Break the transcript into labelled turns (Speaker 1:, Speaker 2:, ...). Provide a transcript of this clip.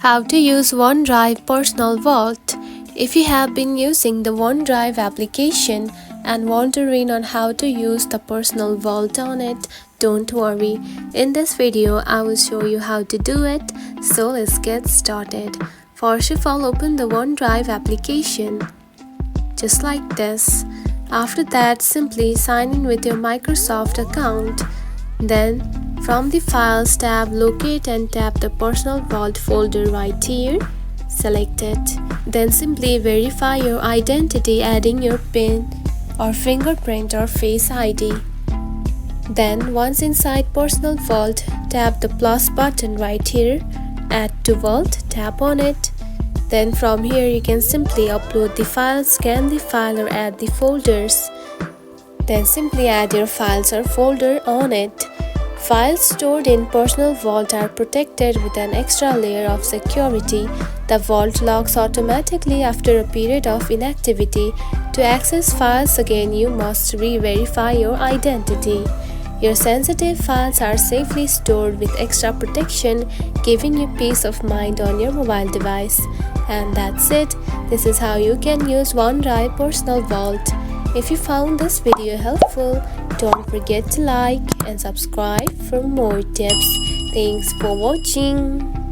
Speaker 1: How to use OneDrive Personal Vault. If you have been using the OneDrive application and wondering on how to use the Personal Vault on it, don't worry. In this video, I will show you how to do it. So let's get started. First of all, open the OneDrive application. Just like this. After that, simply sign in with your Microsoft account. Then, from the Files tab, locate and tap the Personal Vault folder right here. Select it. Then simply verify your identity adding your PIN or fingerprint or Face ID. Then, once inside Personal Vault, tap the plus button right here. Add to Vault, tap on it. Then from here you can simply upload the files, scan the file or add the folders. Then simply add your files or folder on it. Files stored in Personal Vault are protected with an extra layer of security. The vault locks automatically after a period of inactivity. To access files again, you must re-verify your identity. Your sensitive files are safely stored with extra protection, giving you peace of mind on your mobile device. And that's it. This is how you can use OneDrive Personal Vault. If you found this video helpful, don't forget to like and subscribe for more tips. Thanks for watching.